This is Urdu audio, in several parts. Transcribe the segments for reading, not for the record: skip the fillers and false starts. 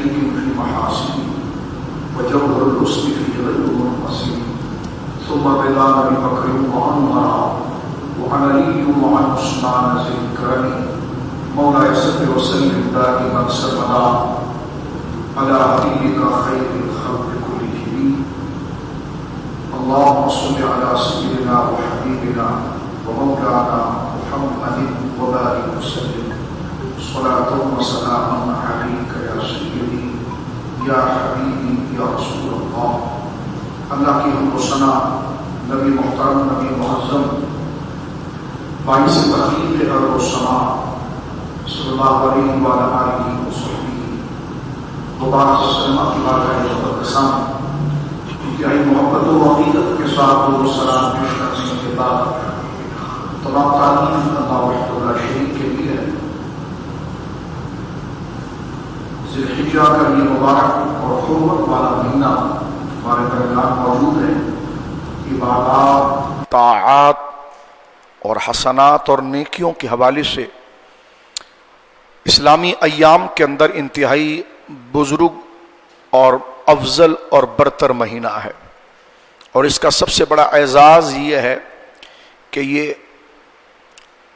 شريك في محاسنه وجوهر الحسن في غير منقسم. ثم بلا أبي بكر وعمر وعن علي وعن عثمان ذي الكرم. مولاي صل وسلم دائما سرمدا على حبيبك خير الخلق كلهم. اللهم صل على سيدنا وحبيبنا ومولانا محمد وبارك وسلم صلاة وسلاما عليك يا سيدي یا حبیبی یا رسول اللہ. اللہ کی حمد و ثنا نبی محترم نبی معظم باعث تخلیق ارض و سما صلی اللہ علیہ وآلہ وصحبہ مبارک وسلم کی بارگاہ مقدسہ انتہائی محبت و عقیدت کے ساتھ و سلام پیش کرنے کے بعد تمام تعلیم اللہ وحدہ لا شریک کے لیے ہے. ذی الحجہ کا یہ مبارک اور حرمت والا مہینہ ہمارے درمیان موجود ہے. عبادات، طاعات اور حسنات اور نیکیوں کے حوالے سے اسلامی ایام کے اندر انتہائی بزرگ اور افضل اور برتر مہینہ ہے، اور اس کا سب سے بڑا اعزاز یہ ہے کہ یہ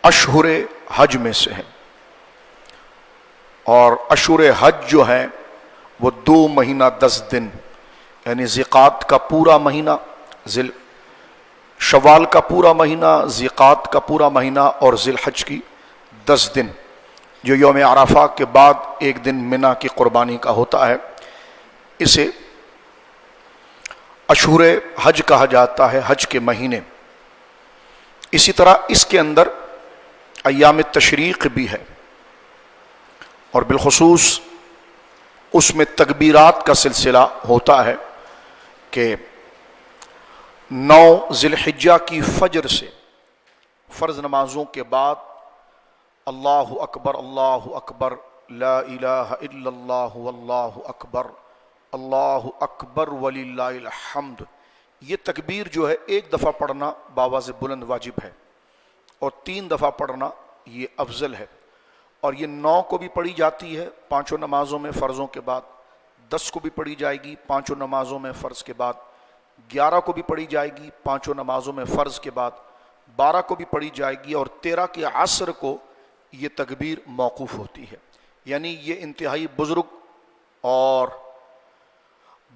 اشہر حج میں سے ہے، اور اشہر حج جو ہیں وہ 2 مہینہ 10 دن، یعنی ذیقعد کا پورا مہینہ، شوال کا پورا مہینہ، ذیقعد کا پورا مہینہ اور ذی الحج کی 10 دن، جو یوم عرفہ کے بعد ایک دن منا کی قربانی کا ہوتا ہے. اسے اشہر حج کہا جاتا ہے، حج کے مہینے. اسی طرح اس کے اندر ایام تشریق بھی ہے، اور بالخصوص اس میں تکبیرات کا سلسلہ ہوتا ہے کہ 9 ذی الحجہ کی فجر سے فرض نمازوں کے بعد اللہ اکبر لا الہ الا اللہ واللہ اکبر وللہ الحمد، یہ تکبیر جو ہے ایک دفعہ پڑھنا باواز بلند واجب ہے، اور 3 دفعہ پڑھنا یہ افضل ہے. اور یہ 9 کو بھی پڑھی جاتی ہے 5 نمازوں میں فرضوں کے بعد، 10 کو بھی پڑھی جائے گی 5 نمازوں میں فرض کے بعد، 11 کو بھی پڑھی جائے گی 5 نمازوں میں فرض کے بعد، 12 کو بھی پڑھی جائے گی، اور 13 کے عصر کو یہ تکبیر موقوف ہوتی ہے. یعنی یہ انتہائی بزرگ اور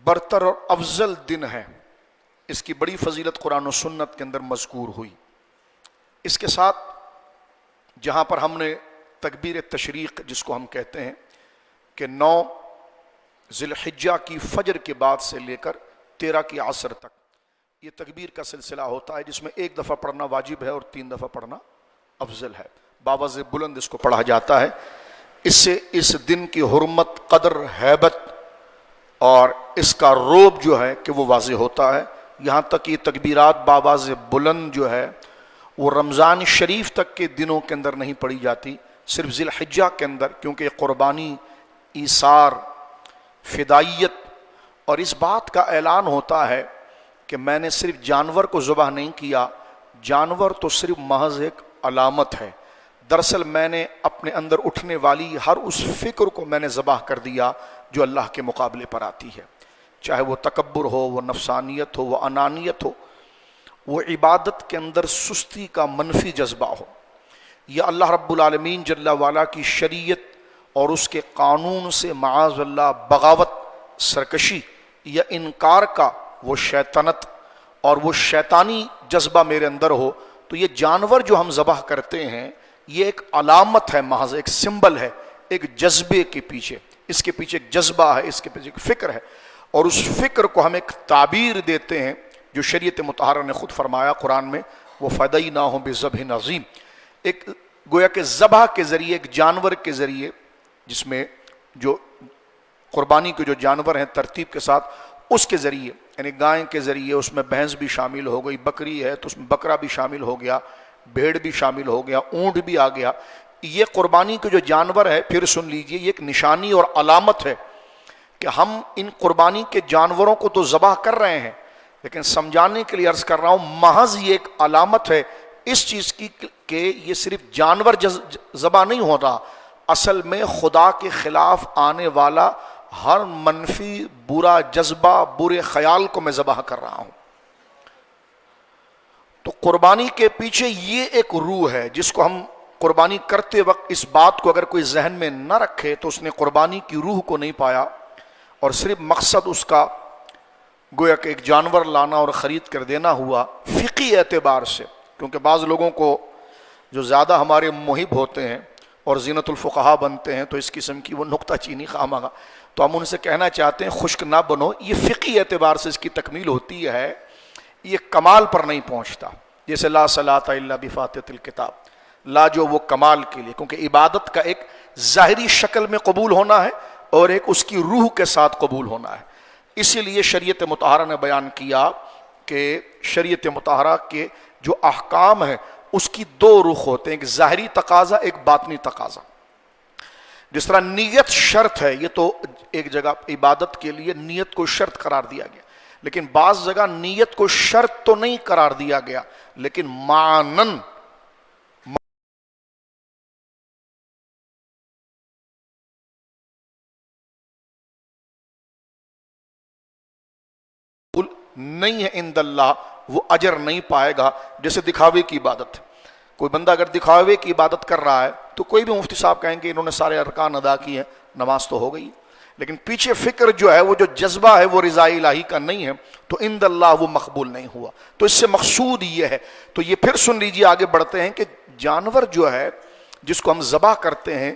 برتر اور افضل دن ہے. اس کی بڑی فضیلت قرآن و سنت کے اندر مذکور ہوئی. اس کے ساتھ جہاں پر ہم نے تکبیر تشریق جس کو ہم کہتے ہیں کہ 9 ذی الحجہ کی فجر کے بعد سے لے کر 13 کی عصر تک یہ تکبیر کا سلسلہ ہوتا ہے، جس میں 1 دفعہ پڑھنا واجب ہے اور 3 دفعہ پڑھنا افضل ہے. باواز بلند اس کو پڑھا جاتا ہے. اس سے اس دن کی حرمت، قدر، ہیبت اور اس کا رعب جو ہے کہ وہ واضح ہوتا ہے. یہاں تک یہ تکبیرات باواز بلند جو ہے وہ رمضان شریف تک کے دنوں کے اندر نہیں پڑھی جاتی، صرف ذی الحجہ کے اندر، کیونکہ قربانی، ایثار، فدائیت اور اس بات کا اعلان ہوتا ہے کہ میں نے صرف جانور کو ذبح نہیں کیا، جانور تو صرف محض ایک علامت ہے، دراصل میں نے اپنے اندر اٹھنے والی ہر اس فکر کو میں نے ذبح کر دیا جو اللہ کے مقابلے پر آتی ہے، چاہے وہ تکبر ہو، وہ نفسانیت ہو، وہ انانیت ہو، وہ عبادت کے اندر سستی کا منفی جذبہ ہو، یا اللہ رب العالمین جل وعلا کی شریعت اور اس کے قانون سے معاذ اللہ بغاوت، سرکشی یا انکار کا وہ شیطنت اور وہ شیطانی جذبہ میرے اندر ہو. تو یہ جانور جو ہم ذبح کرتے ہیں یہ ایک علامت ہے، محض ایک سمبل ہے، ایک جذبے کے پیچھے، اس کے پیچھے ایک جذبہ ہے، اس کے پیچھے ایک فکر ہے، اور اس فکر کو ہم ایک تعبیر دیتے ہیں جو شریعت مطہرہ نے خود فرمایا قرآن میں، وہ فدیناہ بذبح عظیم، ایک گویا کہ ذبح کے ذریعے، ایک جانور کے ذریعے، جس میں جو قربانی کے جو جانور ہیں ترتیب کے ساتھ، اس کے ذریعے، یعنی گائے کے ذریعے، اس میں بھینس بھی شامل ہو گئی، بکری ہے تو اس میں بکرا بھی شامل ہو گیا، بھیڑ بھی شامل ہو گیا، اونٹ بھی آ گیا. یہ قربانی کے جو جانور ہے، پھر سن لیجئے، یہ ایک نشانی اور علامت ہے کہ ہم ان قربانی کے جانوروں کو تو ذبح کر رہے ہیں، لیکن سمجھانے کے لیے عرض کر رہا ہوں، محض یہ ایک علامت ہے اس چیز کی کہ یہ صرف جانور ذبح نہیں ہوتا، اصل میں خدا کے خلاف آنے والا ہر منفی برا جذبہ برے خیال کو میں ذبح کر رہا ہوں. تو قربانی کے پیچھے یہ ایک روح ہے جس کو ہم قربانی کرتے وقت اس بات کو اگر کوئی ذہن میں نہ رکھے تو اس نے قربانی کی روح کو نہیں پایا، اور صرف مقصد اس کا گویا کہ ایک جانور لانا اور خرید کر دینا ہوا فقہی اعتبار سے. کیونکہ بعض لوگوں کو جو زیادہ ہمارے محب ہوتے ہیں اور زینت الفقہا بنتے ہیں تو اس قسم کی وہ نکتہ چینی خواہاں، تو ہم ان سے کہنا چاہتے ہیں خشک نہ بنو. یہ فقہی اعتبار سے اس کی تکمیل ہوتی ہے، یہ کمال پر نہیں پہنچتا. جیسے لا صلاۃ الا بفاتحۃ الکتاب، لا جو وہ کمال کے لیے، کیونکہ عبادت کا ایک ظاہری شکل میں قبول ہونا ہے اور ایک اس کی روح کے ساتھ قبول ہونا ہے. اسی لیے شریعت مطہرہ نے بیان کیا کہ شریعت مطہرہ کے جو احکام ہیں اس کی دو رخ ہوتے ہیں، ایک ظاہری تقاضا، ایک باطنی تقاضا. جس طرح نیت شرط ہے، یہ تو ایک جگہ عبادت کے لیے نیت کو شرط قرار دیا گیا، لیکن بعض جگہ نیت کو شرط تو نہیں قرار دیا گیا لیکن معنن نہیں ہے عند اللہ، وہ اجر نہیں پائے گا. جیسے دکھاوے کی عبادت، کوئی بندہ اگر دکھاوے کی عبادت کر رہا ہے تو کوئی بھی مفتی صاحب کہیں گے انہوں نے سارے ارکان ادا کیے ہیں، نماز تو ہو گئی، لیکن پیچھے فکر جو ہے وہ جو جذبہ ہے وہ رضا الہی کا نہیں ہے تو عند اللہ وہ مقبول نہیں ہوا. تو اس سے مقصود یہ ہے. تو یہ پھر سن لیجیے، آگے بڑھتے ہیں کہ جانور جو ہے جس کو ہم ذبح کرتے ہیں،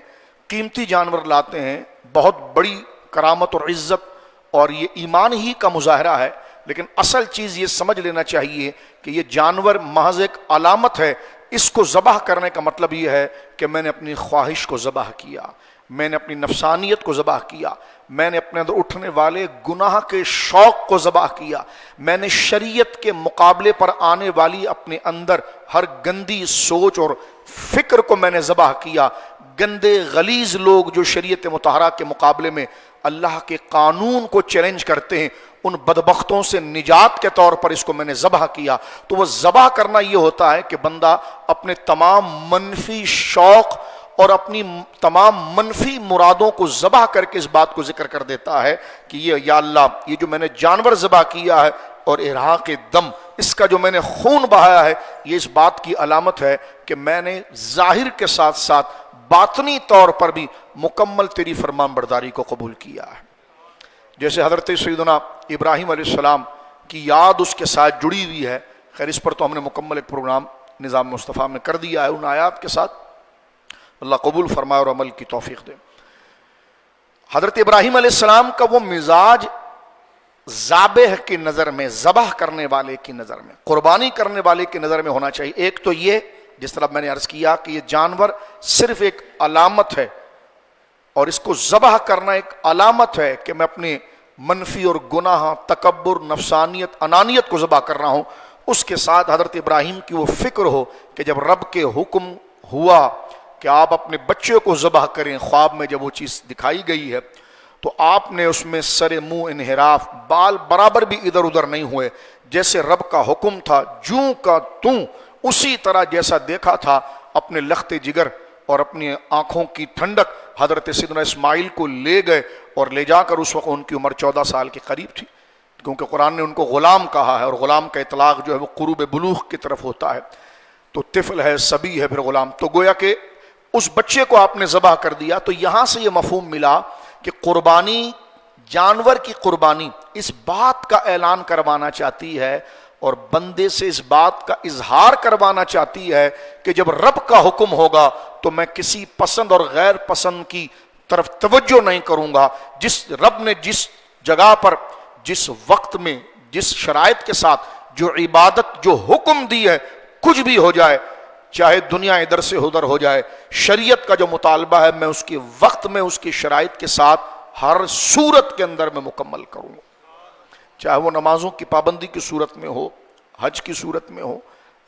قیمتی جانور لاتے ہیں، بہت بڑی کرامت اور عزت اور یہ ایمان ہی کا مظاہرہ ہے، لیکن اصل چیز یہ سمجھ لینا چاہیے کہ یہ جانور محض ایک علامت ہے. اس کو ذبح کرنے کا مطلب یہ ہے کہ میں نے اپنی خواہش کو ذبح کیا، میں نے اپنی نفسانیت کو ذبح کیا، میں نے اپنے اندر اٹھنے والے گناہ کے شوق کو ذبح کیا، میں نے شریعت کے مقابلے پر آنے والی اپنے اندر ہر گندی سوچ اور فکر کو میں نے ذبح کیا. گندے غلیظ لوگ جو شریعت مطہرہ کے مقابلے میں اللہ کے قانون کو چیلنج کرتے ہیں، ان بدبختوں سے نجات کے طور پر اس کو میں نے ذبح کیا. تو وہ ذبح کرنا یہ ہوتا ہے کہ بندہ اپنے تمام منفی شوق اور اپنی تمام منفی مرادوں کو ذبح کر کے اس بات کو ذکر کر دیتا ہے کہ یہ یا اللہ، یہ جو میں نے جانور ذبح کیا ہے اور اراق دم، اس کا جو میں نے خون بہایا ہے، یہ اس بات کی علامت ہے کہ میں نے ظاہر کے ساتھ ساتھ باطنی طور پر بھی مکمل تیری فرمان برداری کو قبول کیا ہے. جیسے حضرت سیدنا ابراہیم علیہ السلام کی یاد اس کے ساتھ جڑی ہوئی ہے. خیر اس پر تو ہم نے مکمل ایک پروگرام نظام مصطفیٰ میں کر دیا ہے ان آیات کے ساتھ. اللہ قبول فرمائے اور عمل کی توفیق دے. حضرت ابراہیم علیہ السلام کا وہ مزاج ذابح کی نظر میں، ذبح کرنے والے کی نظر میں، قربانی کرنے والے کی نظر میں ہونا چاہیے. ایک تو یہ جس طرح میں نے عرض کیا کہ یہ جانور صرف ایک علامت ہے اور اس کو ذبح کرنا ایک علامت ہے کہ میں اپنے منفی اور گناہ، تکبر، نفسانیت، انانیت کو ذبح کر رہا ہوں. اس کے ساتھ حضرت ابراہیم کی وہ فکر ہو کہ جب رب کے حکم ہوا کہ آپ اپنے بچے کو ذبح کریں، خواب میں جب وہ چیز دکھائی گئی ہے تو آپ نے اس میں سر منہ انحراف، بال برابر بھی ادھر ادھر نہیں ہوئے، جیسے رب کا حکم تھا جوں کا توں اسی طرح جیسا دیکھا تھا. اپنے لخت جگر اور اپنی آنکھوں کی ٹھنڈک حضرت سیدنا اسماعیل کو لے گئے اور لے جا کر اس وقت ان کی عمر 14 سال کے قریب تھی، کیونکہ قرآن نے ان کو غلام کہا ہے اور غلام کا اطلاق جو ہے وہ قروب بلوغ کی طرف ہوتا ہے. تو طفل ہے، صبی ہے، پھر غلام. تو گویا کہ اس بچے کو آپ نے ذبح کر دیا. تو یہاں سے یہ مفہوم ملا کہ قربانی، جانور کی قربانی اس بات کا اعلان کروانا چاہتی ہے اور بندے سے اس بات کا اظہار کروانا چاہتی ہے کہ جب رب کا حکم ہوگا تو میں کسی پسند اور غیر پسند کی طرف توجہ نہیں کروں گا. جس رب نے جس جگہ پر، جس وقت میں، جس شرائط کے ساتھ جو عبادت، جو حکم دی ہے، کچھ بھی ہو جائے، چاہے دنیا ادھر سے ادھر ہو جائے، شریعت کا جو مطالبہ ہے میں اس کے وقت میں، اس کی شرائط کے ساتھ ہر صورت کے اندر میں مکمل کروں گا. چاہے وہ نمازوں کی پابندی کی صورت میں ہو، حج کی صورت میں ہو،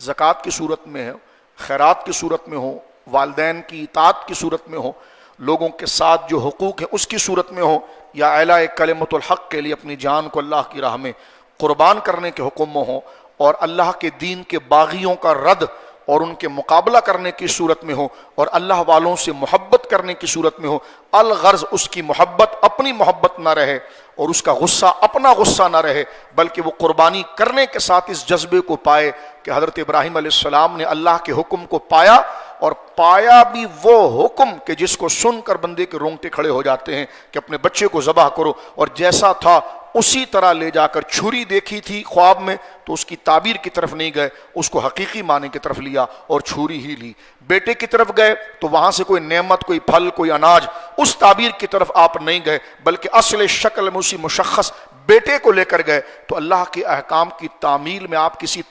زکوٰۃ کی صورت میں ہو، خیرات کی صورت میں ہو، والدین کی اطاعت کی صورت میں ہو، لوگوں کے ساتھ جو حقوق ہیں اس کی صورت میں ہو، یا اعلاء کلمۃ الحق کے لیے اپنی جان کو اللہ کی راہ میں قربان کرنے کے حکم میں ہو، اور اللہ کے دین کے باغیوں کا رد اور ان کے مقابلہ کرنے کی صورت میں ہو اور اللہ والوں سے محبت کرنے کی صورت میں ہو، الغرض اس کی محبت اپنی محبت نہ رہے اور اس کا غصہ اپنا غصہ نہ رہے، بلکہ وہ قربانی کرنے کے ساتھ اس جذبے کو پائے کہ حضرت ابراہیم علیہ السلام نے اللہ کے حکم کو پایا، اور پایا بھی وہ حکم کہ جس کو سن کر بندے کے رونگٹے کھڑے ہو جاتے ہیں کہ اپنے بچے کو ذبح کرو، اور جیسا تھا اسی طرح لے جا کر، چھری دیکھی تھی خواب میں تو اس کی تعبیر کی طرف نہیں گئے، اس کو حقیقی معنی کی طرف لیا اور چھری ہی لی۔ بیٹے کی طرف گئے تو وہاں سے کوئی نعمت، کوئی پھل، کوئی اناج، اس تعبیر کی طرف آپ نہیں گئے، بلکہ اصل شکل میں اسی مشخص بیٹے کو لے کر گئے۔ تو اللہ کے احکام کی تعمیل میں آپ کسی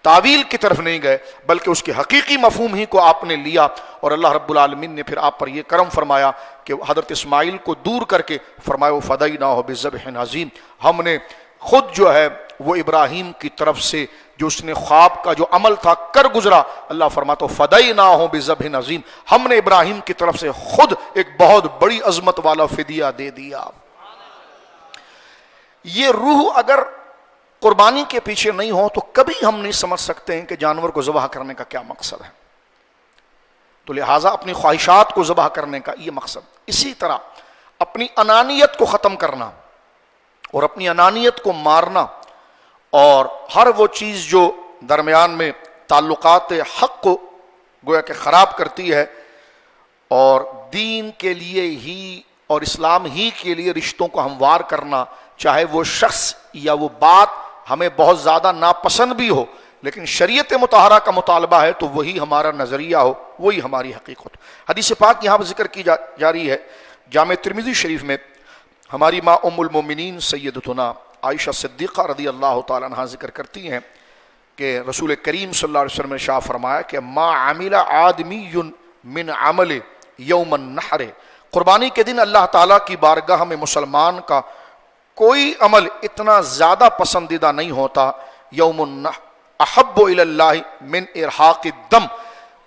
تعویل کی طرف نہیں گئے، بلکہ اس کے حقیقی مفہوم ہی کو آپ نے لیا، اور اللہ رب العالمین نے پھر آپ پر یہ کرم فرمایا کہ حضرت اسماعیل کو دور کر کے فرمایا وَفَدَيْنَاهُ بِذَبْحٍ عَظِيمٍ، ہم نے خود جو ہے وہ ابراہیم کی طرف سے جو اس نے خواب کا جو عمل تھا کر گزرا، اللہ فرماتا فَدَيْنَاهُ بِذَبْحٍ عَظِيمٍ، ہم نے ابراہیم کی طرف سے خود ایک بہت بڑی عظمت والا فدیہ دے دیا۔ یہ روح اگر قربانی کے پیچھے نہیں ہو تو کبھی ہم نہیں سمجھ سکتے ہیں کہ جانور کو ذبح کرنے کا کیا مقصد ہے، تو لہٰذا اپنی خواہشات کو ذبح کرنے کا یہ مقصد۔ اسی طرح اپنی انانیت کو ختم کرنا اور اپنی انانیت کو مارنا، اور ہر وہ چیز جو درمیان میں تعلقات حق کو گویا کہ خراب کرتی ہے، اور دین کے لیے ہی اور اسلام ہی کے لیے رشتوں کو ہموار کرنا، چاہے وہ شخص یا وہ بات ہمیں بہت زیادہ ناپسند بھی ہو، لیکن شریعت مطہرہ کا مطالبہ ہے تو وہی ہمارا نظریہ ہو، وہی ہماری حقیقت۔ حدیث پاک یہاں پر ذکر کی جا رہی ہے جامع ترمذی شریف میں، ہماری ماں ام المومنین سیدتنا عائشہ صدیقہ رضی اللہ تعالیٰ عنہ ذکر کرتی ہیں کہ رسول کریم صلی اللہ علیہ وسلم نے شاہ فرمایا کہ ما عمل آدمی من عمل یوم النحر، قربانی کے دن اللہ تعالیٰ کی بارگاہ میں مسلمان کا کوئی عمل اتنا زیادہ پسندیدہ نہیں ہوتا، یوم النحر احب الی اللہ من ارحاق الدم،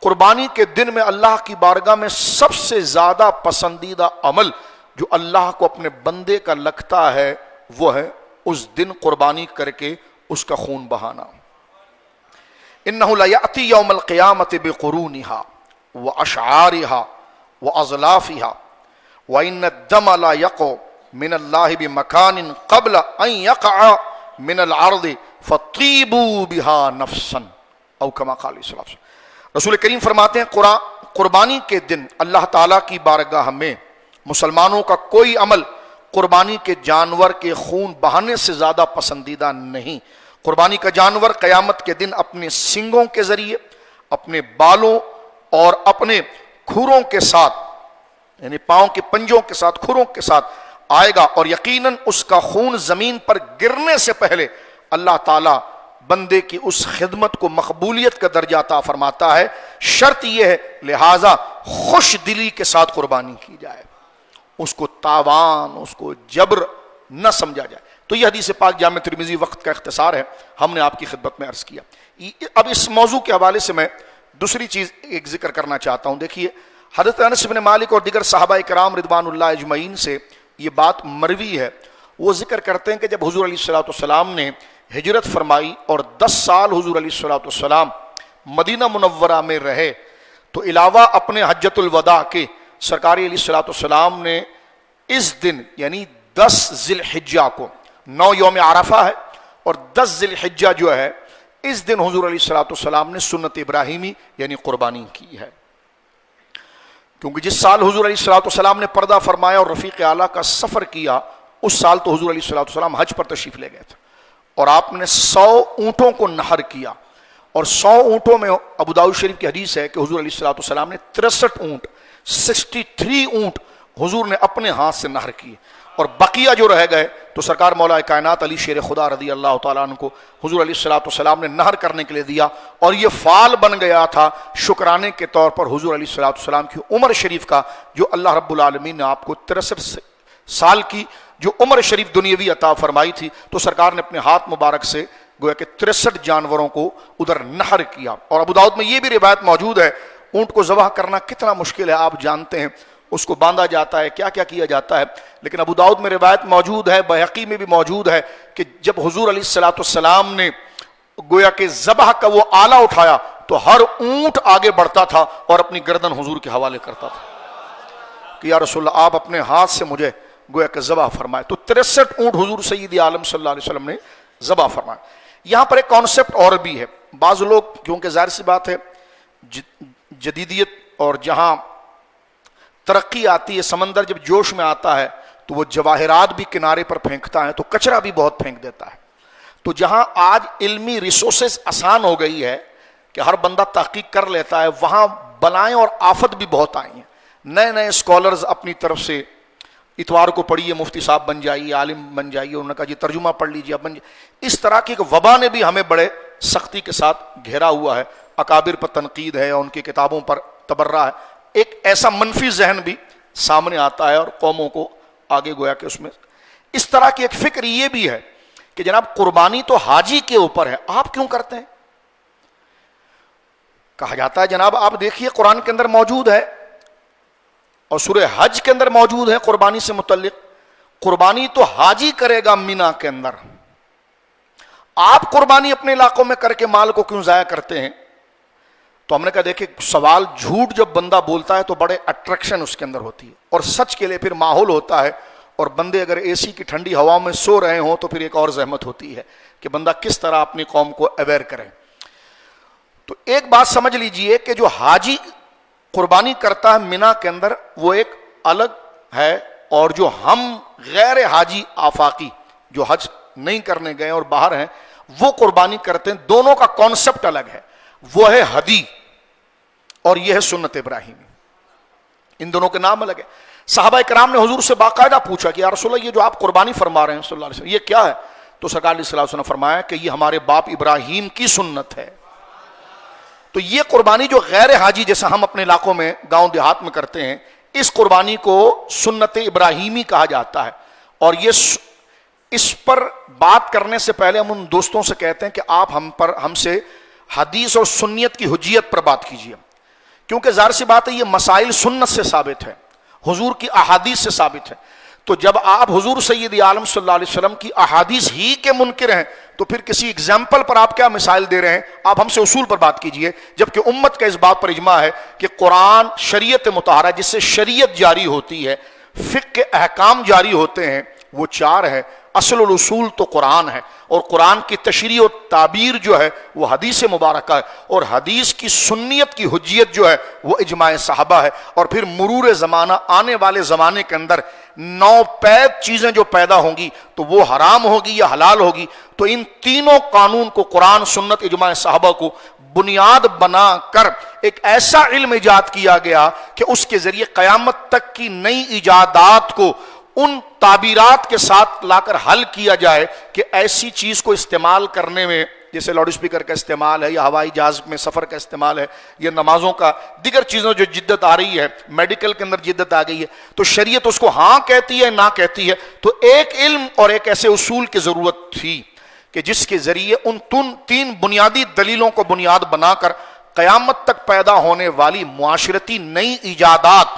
قربانی کے دن میں اللہ کی بارگاہ میں سب سے زیادہ پسندیدہ عمل جو اللہ کو اپنے بندے کا لگتا ہے وہ ہے اس دن قربانی کر کے اس کا خون بہانا۔ انہ لیأتی یوم القیامت بقرونہا واشعارہا واضلافہا وان الدم لا یقع من اللہ بمکان قبل ان یقع من العرض فطیبوا بها نفسا، او کما قال صلی اللہ علیہ وسلم۔ رسول کریم فرماتے ہیں قربانی کے دن اللہ تعالیٰ کی بارگاہ میں مسلمانوں کا کوئی عمل قربانی کے جانور کے خون بہانے سے زیادہ پسندیدہ نہیں۔ قربانی کا جانور قیامت کے دن اپنے سنگوں کے ذریعے، اپنے بالوں اور اپنے کھروں کے ساتھ، یعنی پاؤں کے پنجوں کے ساتھ، کھروں کے ساتھ آئے گا، اور یقیناً اس کا خون زمین پر گرنے سے پہلے اللہ تعالیٰ بندے کی اس خدمت کو مقبولیت کا درجہ عطا فرماتا ہے۔ شرط یہ ہے لہٰذا خوش دلی کے ساتھ قربانی کی جائے، اس کو تاوان، اس کو جبر نہ سمجھا جائے۔ تو یہ حدیث پاک جامع ترمذی، وقت کا اختصار ہے، ہم نے آپ کی خدمت میں عرض کیا۔ اب اس موضوع کے حوالے سے میں دوسری چیز ایک ذکر کرنا چاہتا ہوں۔ دیکھیے حضرت انس بن مالک اور دیگر صحابہ کرام رضوان اللہ اجمعین سے یہ بات مروی ہے، وہ ذکر کرتے ہیں کہ جب حضور علیہ الصلوۃ والسلام نے ہجرت فرمائی اور 10 سال حضور علیہ الصلوۃ والسلام مدینہ منورہ میں رہے، تو علاوہ اپنے حجۃ الوداع کے سرکار علیہ الصلوۃ والسلام نے اس دن یعنی 10 ذی الحجہ کو، 9 یوم عرفہ ہے اور 10 ذی الحجہ جو ہے، اس دن حضور علیہ الصلوۃ والسلام نے سنت ابراہیمی یعنی قربانی کی ہے، کیونکہ جس سال حضور علیہ الصلوۃ والسلام نے پردہ فرمایا اور رفیق اعلیٰ کا سفر کیا، اس سال تو حضور علیہ الصلوۃ والسلام حج پر تشریف لے گئے تھے، اور آپ نے 100 اونٹوں کو نحر کیا، اور 100 اونٹوں میں ابو داؤد شریف کی حدیث ہے کہ حضور علیہ الصلوۃ والسلام نے 63 اونٹ 63 اونٹ حضور نے اپنے ہاتھ سے نحر کیے، اور بقیہ جو رہ گئے تو سرکار مولا کائنات علی شیر خدا رضی اللہ تعالیٰ عنہ کو حضور علیہ الصلوۃ والسلام نے نحر کرنے کے لیے دیا، اور یہ فعال بن گیا تھا شکرانے کے طور پر حضور علیہ الصلوۃ والسلام کی عمر شریف کا، جو اللہ رب العالمین نے آپ کو 63 سال کی جو عمر شریف دنیاوی عطا فرمائی تھی، تو سرکار نے اپنے ہاتھ مبارک سے گویا کہ 63 جانوروں کو ادھر نحر کیا۔ اور ابو داؤد میں یہ بھی روایت موجود ہے، اونٹ کو ذبح کرنا کتنا مشکل ہے آپ جانتے ہیں، اس کو باندھا جاتا ہے، کیا کیا کیا جاتا ہے، لیکن ابو داؤد میں روایت موجود ہے، بہقی میں بھی موجود ہے کہ جب حضور علیہ الصلوۃ والسلام نے گویا کہ ذبح کا وہ آلہ اٹھایا تو ہر اونٹ آگے بڑھتا تھا اور اپنی گردن حضور کے حوالے کرتا تھا کہ یا رسول اللہ آپ اپنے ہاتھ سے مجھے گویا کہ ذبح فرمائے. تو 63 اونٹ حضور سید عالم صلی اللہ علیہ وسلم نے ذبح فرمائے. یہاں پر ایک کانسیپٹ اور بھی ہے. بعض لوگ کیونکہ ظاہر سی بات ہے جدیدیت اور جہاں ترقی آتی ہے، سمندر جب جوش میں آتا ہے تو وہ جواہرات بھی کنارے پر پھینکتا ہے تو کچرا بھی بہت پھینک دیتا ہے. تو جہاں آج علمی ریسورسز آسان ہو گئی ہے کہ ہر بندہ تحقیق کر لیتا ہے، وہاں بلائیں اور آفت بھی بہت آئی ہیں. نئے نئے اسکالرز اپنی طرف سے اتوار کو پڑھیے مفتی صاحب بن جائیے، عالم بن جائیے، انہوں نے کہا جی ترجمہ پڑھ لیجیے اب بن جائیے. اس طرح کی ایک وبا نے بھی ہمیں بڑے سختی کے ساتھ گھیرا ہوا ہے. اکابر پر تنقید ہے، ان کی کتابوں پر تبرہ ہے. ایک ایسا منفی ذہن بھی سامنے آتا ہے اور قوموں کو آگے گویا کہ اس میں اس طرح کی ایک فکر یہ بھی ہے کہ جناب قربانی تو حاجی کے اوپر ہے، آپ کیوں کرتے ہیں؟ کہا جاتا ہے جناب آپ دیکھیے قرآن کے اندر موجود ہے اور سورہ حج کے اندر موجود ہے قربانی سے متعلق. قربانی تو حاجی کرے گا مینا کے اندر، آپ قربانی اپنے علاقوں میں کر کے مال کو کیوں ضائع کرتے ہیں؟ تو ہم نے کہا دیکھیں سوال جھوٹ جب بندہ بولتا ہے تو بڑے اٹریکشن اس کے اندر ہوتی ہے اور سچ کے لیے پھر ماحول ہوتا ہے. اور بندے اگر اے سی کی ٹھنڈی ہوا میں سو رہے ہوں تو پھر ایک اور زحمت ہوتی ہے کہ بندہ کس طرح اپنی قوم کو اویئر کرے. تو ایک بات سمجھ لیجئے کہ جو حاجی قربانی کرتا ہے مینا کے اندر وہ ایک الگ ہے، اور جو ہم غیر حاجی آفاقی جو حج نہیں کرنے گئے اور باہر ہیں وہ قربانی کرتے ہیں، دونوں کا کانسیپٹ الگ ہے. وہ ہے ہدی اور یہ ہے سنت ابراہیمی. ان دونوں کے نام الگ ہے. صحابہ کرام نے حضور سے باقاعدہ پوچھا کہ یا رسول اللہ یہ جو آپ قربانی فرما رہے ہیں صلی اللہ علیہ وسلم یہ کیا ہے؟ تو سرکار علیہ الصلوۃ والسلام نے فرمایا کہ یہ ہمارے باپ ابراہیم کی سنت ہے. تو یہ قربانی جو غیر حاجی جیسا ہم اپنے علاقوں میں گاؤں دیہات میں کرتے ہیں، اس قربانی کو سنت ابراہیمی کہا جاتا ہے. اور یہ اس پر بات کرنے سے پہلے ہم ان دوستوں سے کہتے ہیں کہ آپ ہم سے حدیث اور سنیت کی حجیت پر بات کیجیے، کیونکہ ظاہر سی بات ہے یہ مسائل سنت سے ثابت ہے، حضور کی احادیث سے ثابت ہے. تو جب آپ حضور سید عالم صلی اللہ علیہ وسلم کی احادیث ہی کے منکر ہیں تو پھر کسی ایگزامپل پر آپ کیا مثال دے رہے ہیں؟ آپ ہم سے اصول پر بات کیجئے. جبکہ امت کا اس بات پر اجماع ہے کہ قرآن شریعت مطہرہ جس سے شریعت جاری ہوتی ہے، فقہ کے احکام جاری ہوتے ہیں، وہ 4 ہے. اصل الاصول تو قرآن ہے اور قرآن کی تشریح و تعبیر جو ہے وہ حدیث مبارکہ ہے، اور حدیث کی سنیت کی حجیت جو ہے وہ اجماع صحابہ ہے. اور پھر مرور زمانہ آنے والے زمانے کے اندر نوپید چیزیں جو پیدا ہوں گی تو وہ حرام ہوگی یا حلال ہوگی. تو ان تینوں قانون کو قرآن سنت اجماع صحابہ کو بنیاد بنا کر ایک ایسا علم ایجاد کیا گیا کہ اس کے ذریعے قیامت تک کی نئی ایجادات کو ان تعبیرات کے ساتھ لا کر حل کیا جائے کہ ایسی چیز کو استعمال کرنے میں جیسے لاؤڈ اسپیکر کا استعمال ہے یا ہوائی جہاز میں سفر کا استعمال ہے یا نمازوں کا دیگر چیزوں جو جدت آ رہی ہے، میڈیکل کے اندر جدت آ گئی ہے، تو شریعت اس کو ہاں کہتی ہے نہ کہتی ہے. تو ایک علم اور ایک ایسے اصول کی ضرورت تھی کہ جس کے ذریعے ان 3 بنیادی دلیلوں کو بنیاد بنا کر قیامت تک پیدا ہونے والی معاشرتی نئی ایجادات،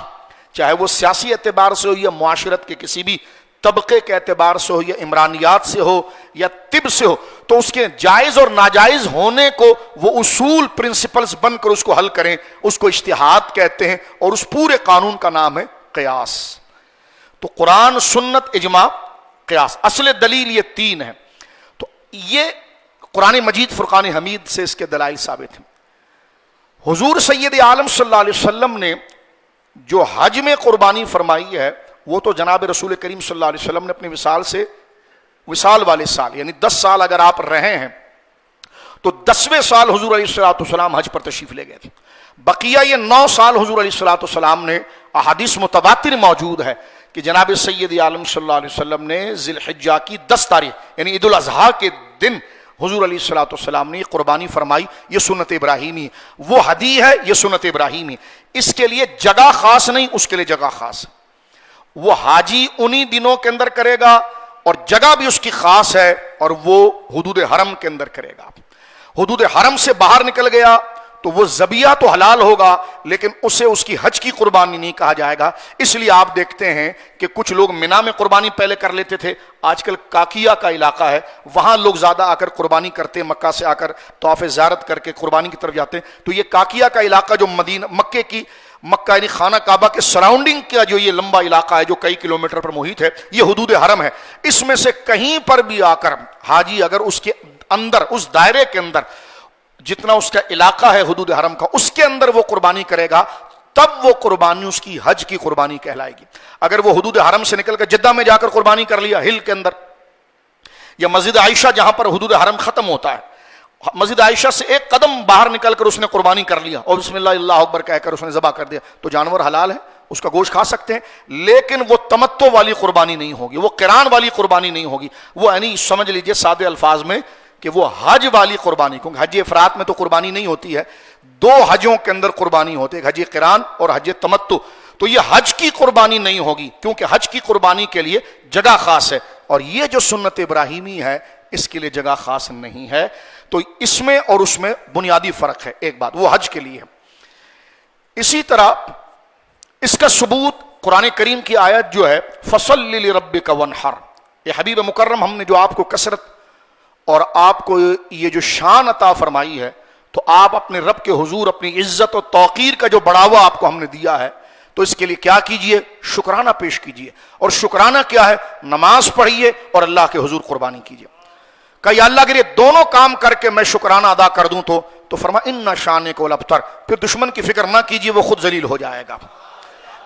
چاہے وہ سیاسی اعتبار سے ہو یا معاشرت کے کسی بھی طبقے کے اعتبار سے ہو یا عمرانیات سے ہو یا طب سے ہو، تو اس کے جائز اور ناجائز ہونے کو وہ اصول پرنسپلز بن کر اس کو حل کریں. اس کو اجتہاد کہتے ہیں اور اس پورے قانون کا نام ہے قیاس. تو قرآن سنت اجماع قیاس، اصل دلیل یہ 3 ہیں. تو یہ قرآن مجید فرقان حمید سے اس کے دلائل ثابت ہیں. حضور سید عالم صلی اللہ علیہ وسلم نے جو حج میں قربانی فرمائی ہے وہ تو جناب رسول کریم صلی اللہ علیہ وسلم نے اپنی وصال والے سال یعنی 10 سال اگر آپ رہے ہیں تو 10ویں سال حضور علیہ الصلوۃ والسلام حج پر تشریف لے گئے تھے. بقیہ یہ 9 سال حضور علیہ الصلوۃ والسلام نے احادیث متواتر موجود ہے کہ جناب سید عالم صلی اللہ علیہ وسلم نے ذی الحجہ کی 10 تاریخ یعنی عید الاضحیٰ کے دن حضور علیہ الصلوۃ والسلام نے یہ قربانی فرمائی. یہ سنت ابراہیمی، وہ ہدی ہے، یہ سنت ابراہیمی. اس کے لیے جگہ خاص نہیں، اس کے لیے جگہ خاص. وہ حاجی انہی دنوں کے اندر کرے گا اور جگہ بھی اس کی خاص ہے اور وہ حدود حرم کے اندر کرے گا. حدود حرم سے باہر نکل گیا تو وہ ذبیحہ تو حلال ہوگا لیکن اسے اس کی حج کی قربانی نہیں کہا جائے گا. اس لیے آپ دیکھتے ہیں کہ کچھ لوگ مینا میں قربانی پہلے کر لیتے تھے, آج کل کاکیا کا علاقہ ہے وہاں لوگ زیادہ آ کر قربانی کرتے ہیں, مکہ سے آ کر طواف زیارت کر کے قربانی کی طرف جاتے ہیں. تو یہ کاکیا کا علاقہ جو مکہ یعنی خانہ کعبہ کے سراؤنڈنگ کا جو یہ لمبا علاقہ ہے جو کئی کلومیٹر پر محیط ہے, یہ حدود حرم ہے. اس میں سے کہیں پر بھی آ کر حاجی اگر اس کے اندر, اس دائرے کے اندر جتنا اس کا علاقہ ہے حدود حرم کا, اس کے اندر وہ قربانی کرے گا تب وہ قربانی اس کی حج کی قربانی کہلائے گی. اگر وہ حدود حرم سے نکل کر جدہ میں جا کر قربانی کر لیا ہل کے اندر, یا مسجد عائشہ جہاں پر حدود حرم ختم ہوتا ہے, مسجد عائشہ سے ایک قدم باہر نکل کر اس نے قربانی کر لیا اور بسم اللہ اللہ اکبر کہہ کر اس نے ذبح کر دیا, تو جانور حلال ہے, اس کا گوشت کھا سکتے ہیں, لیکن وہ تمتع والی قربانی نہیں ہوگی, وہ قران والی قربانی نہیں ہوگی. وہ یعنی سمجھ لیجئے سادے الفاظ میں کہ وہ حج والی قربانی, کیونکہ حج افراد میں تو قربانی نہیں ہوتی ہے, دو حجوں کے اندر قربانی ہوتی ہے, حج قران اور حج تمتع. تو یہ حج کی قربانی نہیں ہوگی کیونکہ حج کی قربانی کے لیے جگہ خاص ہے, اور یہ جو سنت ابراہیمی ہے اس کے لیے جگہ خاص نہیں ہے. تو اس میں اور اس میں بنیادی فرق ہے. ایک بات وہ حج کے لیے ہے. اسی طرح اس کا ثبوت قرآن کریم کی آیت جو ہے فَصَلِّ لِرَبِّكَ وَانْحَرْ, یہ حبیب مکرم ہم نے جو آپ کو کثرت اور آپ کو یہ جو شان عطا فرمائی ہے, تو آپ اپنے رب کے حضور اپنی عزت و توقیر کا جو بڑھاوا آپ کو ہم نے دیا ہے, تو اس کے لیے کیا کیجئے, شکرانہ پیش کیجئے. اور شکرانہ کیا ہے, نماز پڑھیے اور اللہ کے حضور قربانی کیجئے. کہ یا اللہ اگر یہ دونوں کام کر کے میں شکرانہ ادا کر دوں تو فرما ان شانک والابتر, پھر دشمن کی فکر نہ کیجئے, وہ خود ذلیل ہو جائے گا.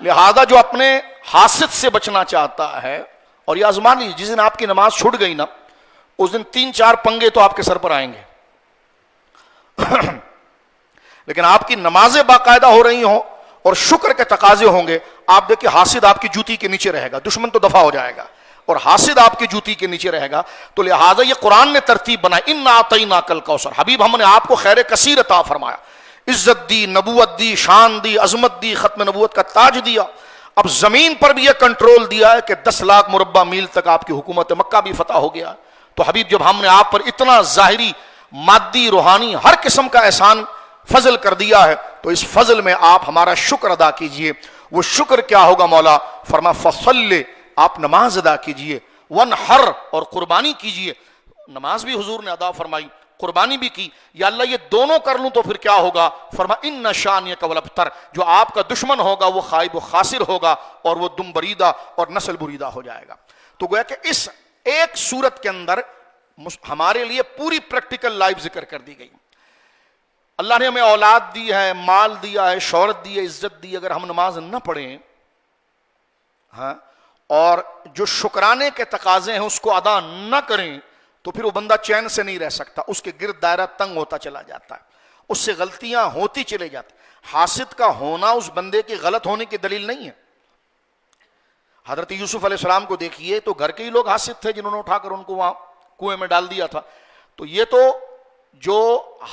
لہذا جو اپنے حاسد سے بچنا چاہتا ہے, اور یہ آزمان لیجیے جس دن آپ کی نماز چھوٹ گئی نا اس دن 3-4 پنگے تو آپ کے سر پر آئیں گے. لیکن آپ کی نمازیں باقاعدہ ہو رہی ہوں اور شکر کے تقاضے ہوں گے, آپ دیکھیں حاسد آپ کی جوتی کے نیچے رہے گا, دشمن تو دفع ہو جائے گا, اور حاسد آپ کی جوتی کے نیچے رہے گا. تو لہٰذا یہ قرآن نے ترتیب بنائی, انا اعطیناک الکوثر, حبیب ہم نے آپ کو خیر کثیر عطا فرمایا, عزت دی, نبوت دی, شان دی, عظمت دی, ختم نبوت کا تاج دیا. اب زمین پر بھی یہ کنٹرول دیا ہے کہ 10 لاکھ مربع میل تک آپ کی حکومت, مکہ بھی فتح ہو گیا. تو حبیب جب ہم نے آپ پر اتنا ظاہری, مادی, روحانی ہر قسم کا احسان فضل کر دیا ہے, تو اس فضل میں آپ ہمارا شکر ادا کیجئے. وہ شکر کیا ہوگا, مولا فرما فصل, آپ نماز ادا کیجئے, ونحر, اور قربانی کیجئے. نماز بھی حضور نے ادا فرمائی, قربانی بھی کی. یا اللہ یہ دونوں کر لوں تو پھر کیا ہوگا, فرما ان شانک والابتر, جو آپ کا دشمن ہوگا وہ خائب و خاسر ہوگا اور وہ دم بریدہ اور نسل بریدہ ہو جائے گا. تو گویا کہ اس ایک صورت کے اندر ہمارے لیے پوری پریکٹیکل لائف ذکر کر دی گئی. اللہ نے ہمیں اولاد دی ہے, مال دیا ہے, شہرت دی ہے, عزت دی, اگر ہم نماز نہ پڑھیں ہاں اور جو شکرانے کے تقاضے ہیں اس کو ادا نہ کریں, تو پھر وہ بندہ چین سے نہیں رہ سکتا, اس کے گرد دائرہ تنگ ہوتا چلا جاتا ہے, اس سے غلطیاں ہوتی چلے جاتی. حاسد کا ہونا اس بندے کے غلط ہونے کی دلیل نہیں ہے. حضرت یوسف علیہ السلام کو دیکھیے, تو گھر کے ہی لوگ حاسد تھے جنہوں نے اٹھا کر ان کو وہاں کنویں میں ڈال دیا تھا. تو یہ تو جو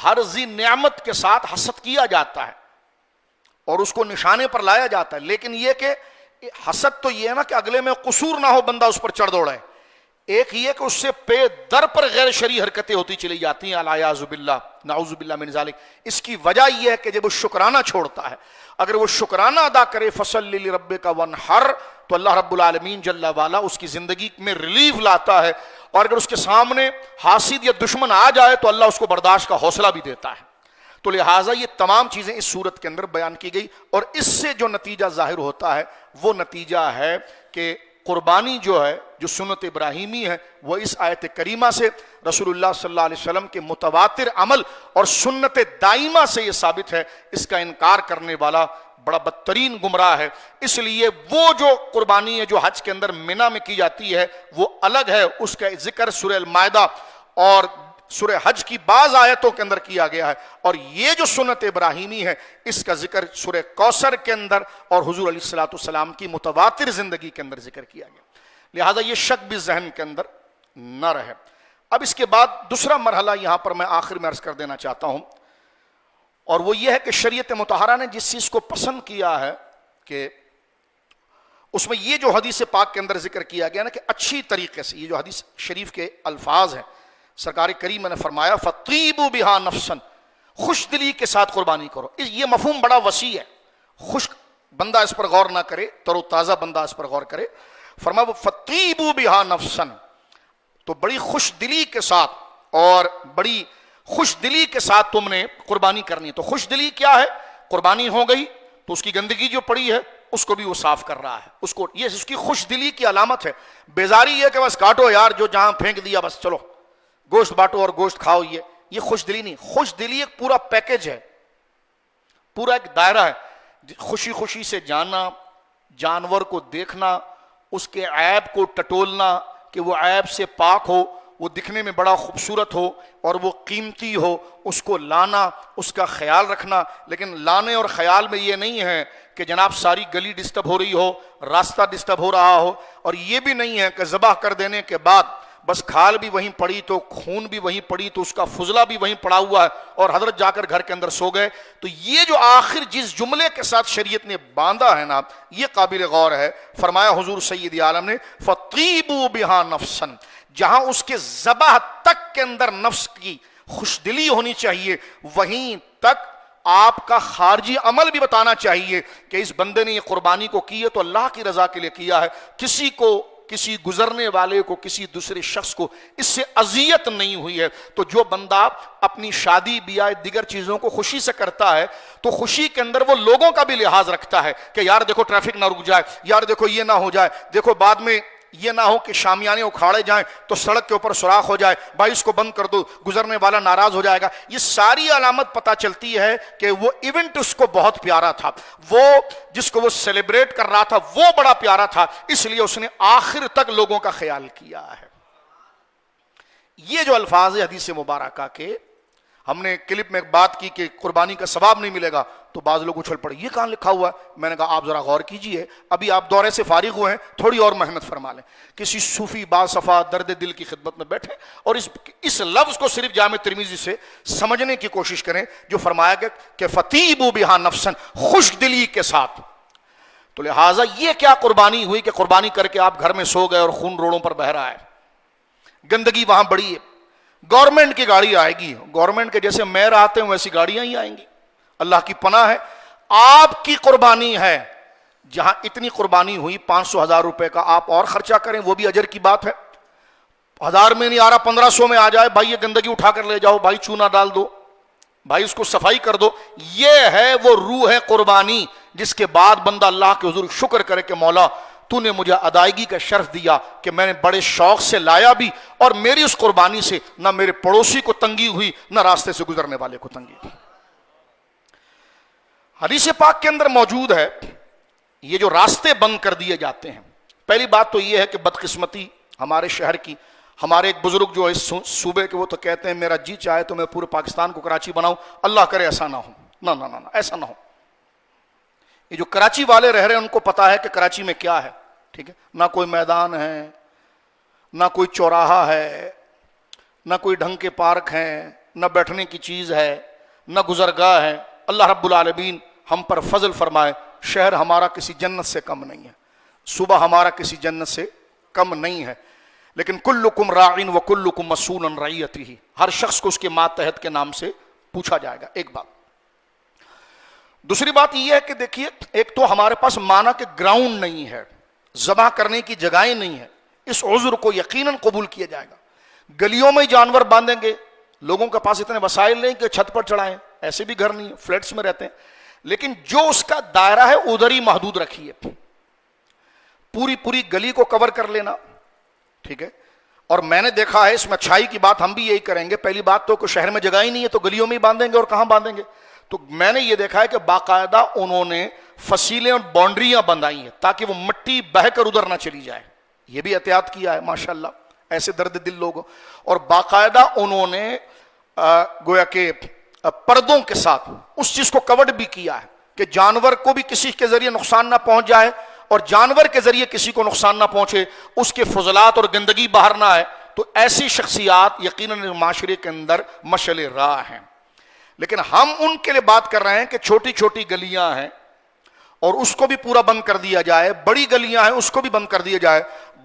ہر ذی نعمت کے ساتھ حسد کیا جاتا ہے اور اس کو نشانے پر لایا جاتا ہے, لیکن یہ کہ حسد تو یہ ہے نا کہ اگلے میں قصور نہ ہو, بندہ اس پر چڑھ دوڑے. ایک یہ کہ اس سے پے در پر غیر شرعی حرکتیں ہوتی چلی جاتی ہیں, الیاذ باللہ, نعوذ باللہ من ذالک. اس کی وجہ یہ ہے کہ جب وہ شکرانہ چھوڑتا ہے, اگر وہ شکرانہ ادا کرے فصلی لربک وانحر, تو اللہ رب العالمین جل والا اس کی زندگی میں ریلیف لاتا ہے. اور اگر اس کے سامنے حاسد یا دشمن آ جائے تو اللہ اس کو برداشت کا حوصلہ بھی دیتا ہے. تو لہٰذا یہ تمام چیزیں اس صورت کے اندر بیان کی گئی, اور اس سے جو نتیجہ ظاہر ہوتا ہے وہ نتیجہ ہے کہ قربانی جو ہے, جو سنت ابراہیمی ہے, وہ اس آیت کریمہ سے, رسول اللہ صلی اللہ علیہ وسلم کے متواتر عمل اور سنت دائمہ سے یہ ثابت ہے. اس کا انکار کرنے والا بڑا بدترین گمراہ ہے. اس لیے وہ جو قربانی ہے جو حج کے اندر مینا میں کی جاتی ہے وہ الگ ہے, اس کا ذکر سورہ المائدہ اور سورہ حج کی بعض آیتوں کے اندر کیا گیا ہے, اور یہ جو سنت ابراہیمی ہے اس کا ذکر سورہ کوثر کے اندر اور حضور علیہ الصلوۃ والسلام کی متواتر زندگی کے اندر ذکر کیا گیا. لہذا یہ شک بھی ذہن کے اندر نہ رہے. اب اس کے بعد دوسرا مرحلہ یہاں پر میں آخر میں عرض کر دینا چاہتا ہوں, اور وہ یہ ہے کہ شریعت مطہرہ نے جس چیز کو پسند کیا ہے کہ اس میں یہ جو حدیث پاک کے اندر ذکر کیا گیا نا کہ اچھی طریقے سے, یہ جو حدیث شریف کے الفاظ ہیں, سرکار کریم نے فرمایا فَطِيبُوا بِهَا نَفْسًا, خوش دلی کے ساتھ قربانی کرو. یہ مفہوم بڑا وسیع ہے. خوش بندہ اس پر غور نہ کرے, تر و تازہ بندہ اس پر غور کرے. فرمایا فطیبوا بہا نفسا, تو بڑی خوش دلی کے ساتھ اور بڑی خوش دلی کے ساتھ تم نے قربانی کرنی ہے. تو خوش دلی کیا ہے؟ قربانی ہو گئی تو اس کی گندگی جو پڑی ہے اس کو بھی وہ صاف کر رہا ہے, اس کو, یہ اس کی خوش دلی کی علامت ہے. بیزاری یہ کہ بس کاٹو یار, جو جہاں پھینک دیا بس چلو گوشت بانٹو اور گوشت کھاؤ, یہ خوش دلی نہیں. خوش دلی ایک پورا پیکج ہے, پورا ایک دائرہ ہے. خوشی خوشی سے جانا, جانور کو دیکھنا, اس کے عیب کو ٹٹولنا کہ وہ عیب سے پاک ہو, وہ دکھنے میں بڑا خوبصورت ہو اور وہ قیمتی ہو, اس کو لانا, اس کا خیال رکھنا. لیکن لانے اور خیال میں یہ نہیں ہے کہ جناب ساری گلی ڈسٹرب ہو رہی ہو, راستہ ڈسٹرب ہو رہا ہو, اور یہ بھی نہیں ہے کہ ذبح کر دینے کے بعد بس کھال بھی وہیں پڑی تو خون بھی وہیں پڑی تو اس کا فضلہ بھی وہیں پڑا ہوا ہے اور حضرت جا کر گھر کے اندر سو گئے. تو یہ جو آخر جس جملے کے ساتھ شریعت نے باندھا ہے نا, یہ قابل غور ہے. فرمایا حضور سید عالم نے فطیبوا بہا نفسا, جہاں اس کے ذبح تک کے اندر نفس کی خوش دلی ہونی چاہیے, وہیں تک آپ کا خارجی عمل بھی بتانا چاہیے کہ اس بندے نے یہ قربانی کو کی ہے تو اللہ کی رضا کے لیے کیا ہے, کسی کو, کسی گزرنے والے کو, کسی دوسرے شخص کو اس سے اذیت نہیں ہوئی ہے. تو جو بندہ اپنی شادی بیاہ دیگر چیزوں کو خوشی سے کرتا ہے تو خوشی کے اندر وہ لوگوں کا بھی لحاظ رکھتا ہے کہ یار دیکھو ٹریفک نہ رک جائے, یار دیکھو یہ نہ ہو جائے, دیکھو بعد میں یہ نہ ہو کہ شامیانے اکھاڑے جائیں تو سڑک کے اوپر سوراخ ہو جائے, بھائی اس کو بند کر دو, گزرنے والا ناراض ہو جائے گا. یہ ساری علامت پتہ چلتی ہے کہ وہ ایونٹ اس کو بہت پیارا تھا, وہ جس کو وہ سیلیبریٹ کر رہا تھا وہ بڑا پیارا تھا, اس لیے اس نے آخر تک لوگوں کا خیال کیا ہے. یہ جو الفاظ ہے حدیث مبارکہ کے, ہم نے کلپ میں ایک بات کی کہ قربانی کا ثواب نہیں ملے گا تو بعض لوگ اچھل پڑے, یہ کہاں لکھا ہوا ہے؟ میں نے کہا آپ ذرا غور کیجئے, ابھی آپ دورے سے فارغ ہوئے ہیں, تھوڑی اور محنت فرما لیں. کسی صوفی باصفا درد دل کی خدمت میں بیٹھے اور اس لفظ کو صرف جامع ترمذی سے سمجھنے کی کوشش کریں جو فرمایا گیا کہ فطیبوا بہا نفسا, خوش دلی کے ساتھ. تو لہٰذا یہ کیا قربانی ہوئی کہ قربانی کر کے آپ گھر میں سو گئے اور خون روڑوں پر بہہ رہا ہے, گندگی وہاں بڑی ہے. گورنمنٹ کی گاڑی آئے گی, گورنمنٹ کے جیسے میئر آتے ہیں ویسی گاڑیاں ہی آئیں گی, اللہ کی پناہ ہے. آپ کی قربانی ہے, جہاں اتنی قربانی ہوئی 500,000 روپے کا آپ اور خرچہ کریں وہ بھی اجر کی بات ہے. 1000 میں نہیں آ رہا 1500 میں آ جائے, بھائی یہ گندگی اٹھا کر لے جاؤ, بھائی چونا ڈال دو, بھائی اس کو صفائی کر دو. یہ ہے وہ روح ہے قربانی جس کے بعد بندہ اللہ کے حضور شکر کرے کہ مولا تو نے مجھے ادائیگی کا شرف دیا کہ میں نے بڑے شوق سے لایا بھی, اور میری اس قربانی سے نہ میرے پڑوسی کو تنگی ہوئی نہ راستے سے گزرنے والے کو تنگی ہوئی. حدیث پاک کے اندر موجود ہے یہ جو راستے بند کر دیے جاتے ہیں. پہلی بات تو یہ ہے کہ بدقسمتی ہمارے شہر کی, ہمارے ایک بزرگ جو اس صوبے کے وہ تو کہتے ہیں میرا جی چاہے تو میں پورے پاکستان کو کراچی بناؤں, اللہ کرے ایسا نہ ہو. نہ ایسا نہ ہو. یہ جو کراچی والے رہ رہے ہیں ان کو پتا ہے کہ کراچی میں کیا ہے, ٹھیک ہے, نہ کوئی میدان ہے, نہ کوئی چوراہا ہے, نہ کوئی ڈھنگ کے پارک ہیں, نہ بیٹھنے کی چیز ہے, نہ گزرگاہ ہے. اللہ رب العالمین ہم پر فضل فرمائے, شہر ہمارا کسی جنت سے کم نہیں ہے, صبح ہمارا کسی جنت سے کم نہیں ہے. لیکن کلکم راعٍ وکلکم مسئول عن رعیتہ, ہر شخص کو اس کے ماتحت کے نام سے پوچھا جائے گا. ایک بات. دوسری بات یہ ہے کہ دیکھیے, ایک تو ہمارے پاس مانا کہ گراؤنڈ نہیں ہے, ذبح کرنے کی جگہیں نہیں ہے. اس عذر کو یقیناً قبول کیا جائے گا. گلیوں میں جانور باندھیں گے, لوگوں کے پاس اتنے وسائل نہیں کہ چھت پر چڑھائیں, ایسے بھی گھر نہیں ہے, فلیٹس میں رہتے ہیں. لیکن جو اس کا دائرہ ہے ادھر ہی محدود رکھیے, پوری گلی کو کور کر لینا, ٹھیک ہے. اور میں نے دیکھا ہے اس میں اچھائی کی بات ہم بھی یہی کریں گے. پہلی بات تو کہ شہر میں جگہ ہی نہیں ہے تو گلیوں میں ہی باندھیں گے, اور کہاں باندھیں گے. تو میں نے یہ دیکھا ہے کہ باقاعدہ انہوں نے فصیلیں اور باؤنڈریاں بندائی ہیں تاکہ وہ مٹی بہہ کر ادھر نہ چلی جائے. یہ بھی احتیاط کیا ہے ماشاءاللہ, ایسے درد دل لوگ. اور باقاعدہ انہوں نے گویا کہ پردوں کے ساتھ اس چیز کو کورڈ بھی کیا ہے کہ جانور کو بھی کسی کے ذریعے نقصان نہ پہنچ جائے اور جانور کے ذریعے کسی کو نقصان نہ پہنچے, اس کے فضلات اور گندگی باہر نہ آئے. تو ایسی شخصیات یقیناً معاشرے کے اندر مشعل راہ ہیں. لیکن ہم ان کے لیے بات کر رہے ہیں کہ چھوٹی چھوٹی گلیاں ہیں اور اس کو بھی پورا بند کر دیا جائے, بڑی گلیاں ہیں اس کو بھی بند کر دیا جائے.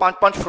5-5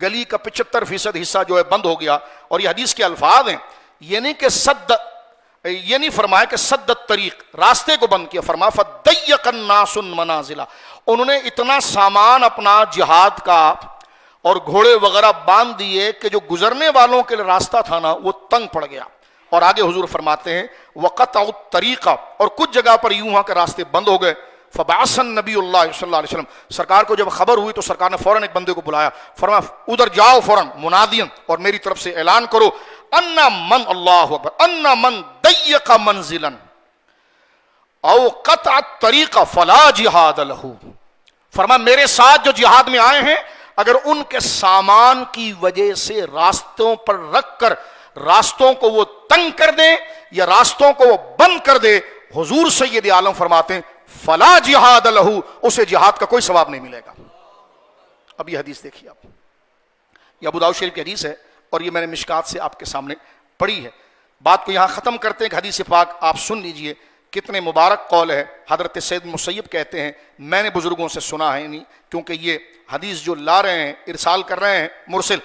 گلی کا 75% حصہ جو ہے بند ہو گیا. اور یہ حدیث کے الفاظ ہیں, یہ نہیں کہ یہ نہیں فرمایا کہ سد الطریق, راستے کو بند کیا, فرمایا فضیق الناس منازلہ, انہوں نے اتنا سامان اپنا جہاد کا اور گھوڑے وغیرہ باندھ دیے کہ جو گزرنے والوں کے لیے راستہ تھا نا وہ تنگ پڑ گیا. اور آگے حضور فرماتے ہیں وقطعوا الطریق, اور کچھ جگہ پر یوں ہاں کے راستے بند ہو گئے. فبعث النبی اللہ صلی اللہ علیہ وسلم, سرکار کو جب خبر ہوئی تو سرکار نے فوراً ایک بندے کو بلایا, فرمایا ادھر جاؤ فوراً منادین, اور میری طرف سے اعلان کرو ان من اللہ اکبر ان من ضیق منزلا او قطع الطریق فلا جہاد لہ. فرمایا میرے ساتھ جو جہاد میں آئے ہیں اگر ان کے سامان کی وجہ سے راستوں پر رکھ کر راستوں کو وہ تنگ کر دیں یا راستوں کو وہ بند کر دے, حضور سید عالم فرماتے ہیں فلا جہاد لہ, اسے جہاد کا کوئی ثواب نہیں ملے گا. اب یہ حدیث دیکھیے آپ, یہ ابو داؤد شریف کی حدیث ہے اور یہ میں نے مشکات سے آپ کے سامنے پڑھی ہے. بات کو یہاں ختم کرتے ہیں کہ حدیث پاک آپ سن لیجئے, کتنے مبارک قول ہے. حضرت سید مسیب کہتے ہیں میں نے بزرگوں سے سنا ہے, نہیں کیونکہ یہ حدیث جو لا رہے ہیں ارسال کر رہے ہیں مرسل,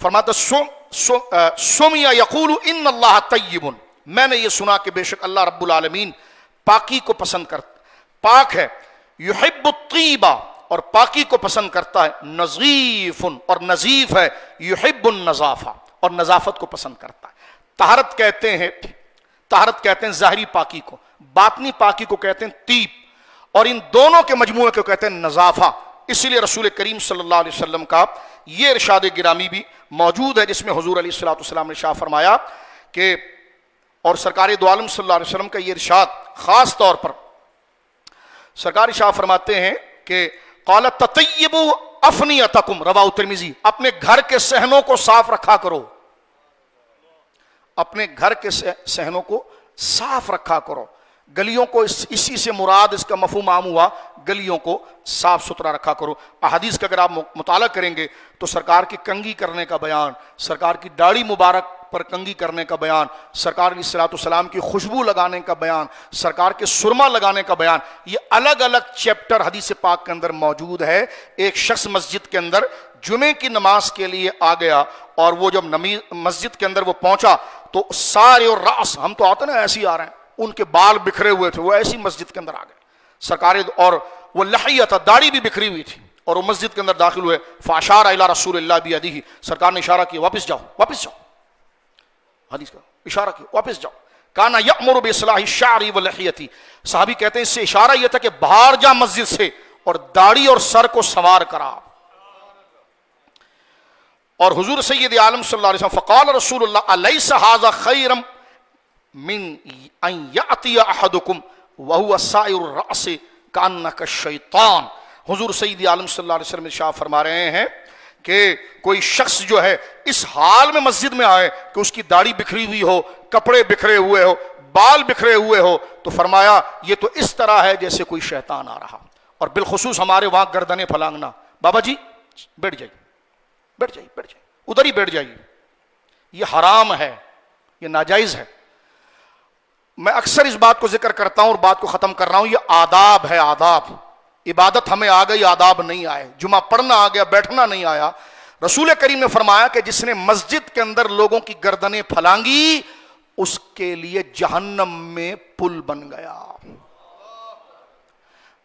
فرماتا سمع یقول ان اللہ طیب, میں نے یہ سنا کہ بے شک اللہ رب العالمین پاکی کو پسند کرتا, پاک ہے, یحب الطیبہ, اور پاکی کو پسند کرتا ہے, نظیف, اور نظیف ہے, یحب النظافہ, اور نظافت کو پسند کرتا ہے. طہارت کہتے ہیں ظاہری پاکی کو, باطنی پاکی کو کہتے ہیں طیب, اور ان دونوں کے مجموعے کو کہتے ہیں نظافہ. اسی لیے رسول کریم صلی اللہ علیہ وسلم کا یہ ارشاد گرامی بھی موجود ہے جس میں حضور علیہ الصلوۃ والسلام نے شاہ فرمایا کہ, اور سرکار دو عالم صلی اللہ علیہ وسلم کا یہ ارشاد خاص طور پر سرکار شاہ فرماتے ہیں کہ قال تطیبوا افنیتکم, رواہ ترمذی, اپنے گھر کے صحنوں کو صاف رکھا کرو, اپنے گھر کے صحنوں کو صاف رکھا کرو. گلیوں کو اسی سے مراد اس کا مفہوم عام ہوا, گلیوں کو صاف ستھرا رکھا کرو. احادیث کا اگر آپ مطالعہ کریں گے تو سرکار کی کنگھی کرنے کا بیان, سرکار کی داڑھی مبارک پر کنگھی کرنے کا بیان, سرکار علیہ الصلوۃ والسلام کی خوشبو لگانے کا بیان, سرکار کے سرما لگانے کا بیان, یہ الگ الگ چیپٹر حدیث پاک کے اندر موجود ہے. ایک شخص مسجد کے اندر جمعے کی نماز کے لیے آ گیا, اور وہ جب مسجد کے اندر وہ پہنچا تو سارے اور راس, ہم تو آتے نا ایسے ہی آ رہے ہیں, ان کے بال بکھرے ہوئے تھے, وہ ایسی مسجد کے اندر آ گئے سرکار, اور وہ لحیہ تھا, داڑھی بھی بکھری ہوئی تھی, اور وہ مسجد کے اندر داخل ہوئے. فاشار الی رسول اللہ بیدہ, سرکار نے اشارہ کیا واپس جاؤ, واپس جاؤ, حدیث کا اشارہ کیا واپس جاؤ. کانا یأمر باصلاح الشعر واللحیۃ, صحابی کہتے ہیں اس سے اشارہ یہ تھا کہ باہر جا مسجد سے اور داڑھی اور سر کو سنوار کرا. اور حضور سید عالم صلی اللہ علیہ وسلم فقال رسول اللہ الیس ھذا خیرا من ان یأتی احدکم وهو سائر الرأس کانک الشیطان. حضور سید عالم صلی اللہ علیہ وسلم ارشاد فرما رہے ہیں کہ کوئی شخص جو ہے اس حال میں مسجد میں آئے کہ اس کی داڑھی بکھری ہوئی ہو, کپڑے بکھرے ہوئے ہو, بال بکھرے ہوئے ہو, تو فرمایا یہ تو اس طرح ہے جیسے کوئی شیطان آ رہا. اور بالخصوص ہمارے وہاں گردنیں پھلانگنا, بابا جی بیٹھ جائیے, بیٹھ جائیے, بیٹھ جائیے, ادھر ہی بیٹھ جائیے, یہ حرام ہے, یہ ناجائز ہے. میں اکثر اس بات کو ذکر کرتا ہوں اور بات کو ختم کر رہا ہوں, یہ آداب ہے, آداب. عبادت ہمیں آ گئی, آداب نہیں آئے, جمعہ پڑھنا آ گیا, بیٹھنا نہیں آیا. رسول کریم نے فرمایا کہ جس نے مسجد کے اندر لوگوں کی گردنیں پھلانگی اس کے لیے جہنم میں پل بن گیا.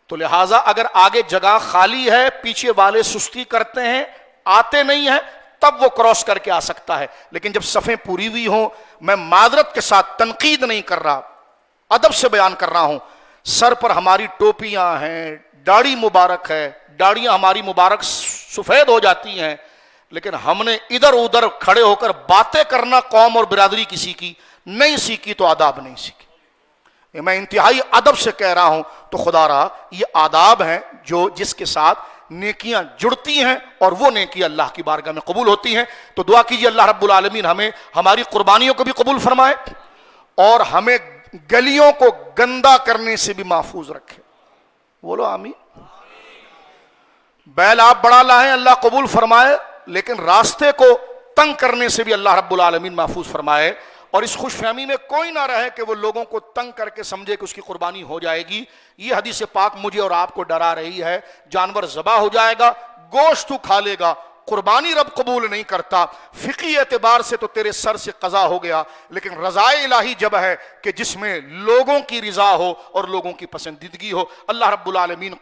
تو لہٰذا اگر آگے جگہ خالی ہے, پیچھے والے سستی کرتے ہیں, آتے نہیں ہیں, تب وہ کراس کر کے آ سکتا ہے. لیکن جب صفیں پوری ہوئی ہوں, میں معذرت کے ساتھ تنقید نہیں کر رہا, ادب سے بیان کر رہا ہوں, سر پر ہماری ٹوپیاں ہیں, داڑھی مبارک ہے, داڑیاں ہماری مبارک سفید ہو جاتی ہیں, لیکن ہم نے ادھر ادھر کھڑے ہو کر باتیں کرنا قوم اور برادری کسی کی نہیں سیکھی, تو آداب نہیں سیکھی. میں انتہائی ادب سے کہہ رہا ہوں, تو خدا رہا یہ آداب ہیں جو جس کے ساتھ نیکیاں جڑتی ہیں اور وہ نیکی اللہ کی بارگاہ میں قبول ہوتی ہیں. تو دعا کیجیے اللہ رب العالمین ہمیں ہماری قربانیوں کو بھی قبول فرمائے اور ہمیں گلیوں کو گندا کرنے سے بھی محفوظ رکھے. بولو آمین. بیل آپ بڑا لائیں, اللہ قبول فرمائے, لیکن راستے کو تنگ کرنے سے بھی اللہ رب العالمین محفوظ فرمائے. اور اس خوش فہمی میں کوئی نہ رہے کہ وہ لوگوں کو تنگ کر کے سمجھے کہ اس کی قربانی ہو جائے گی. یہ حدیث پاک مجھے اور آپ کو ڈرا رہی ہے. جانور ذبح ہو جائے گا, گوشت تو کھا لے گا, قربانی رب قبول نہیں کرتا. فقہی اعتبار سے تو تیرے سر سے قضا ہو گیا، لیکن رضا الہی جب ہے کہ جس میں لوگوں کی رضا ہو اور لوگوں کی پسندیدگی ہو. اللہ رب العالمین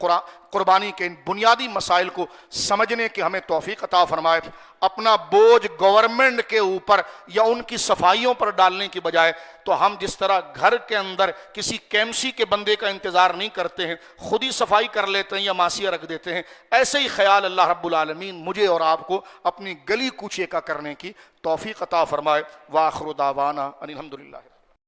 قربانی کے ان بنیادی مسائل کو سمجھنے کی ہمیں توفیق عطا فرمائے. اپنا بوجھ گورنمنٹ کے اوپر یا ان کی صفائیوں پر ڈالنے کی بجائے تو ہم جس طرح گھر کے اندر کسی کیمسی کے بندے کا انتظار نہیں کرتے ہیں، خود ہی صفائی کر لیتے ہیں یا ماسیہ رکھ دیتے ہیں، ایسے ہی خیال اللہ رب العالمین مجھے اور آپ کو اپنی گلی کوچے کا کرنے کی توفیق عطا فرمائے. وآخر دعوانا ان الحمدللہ.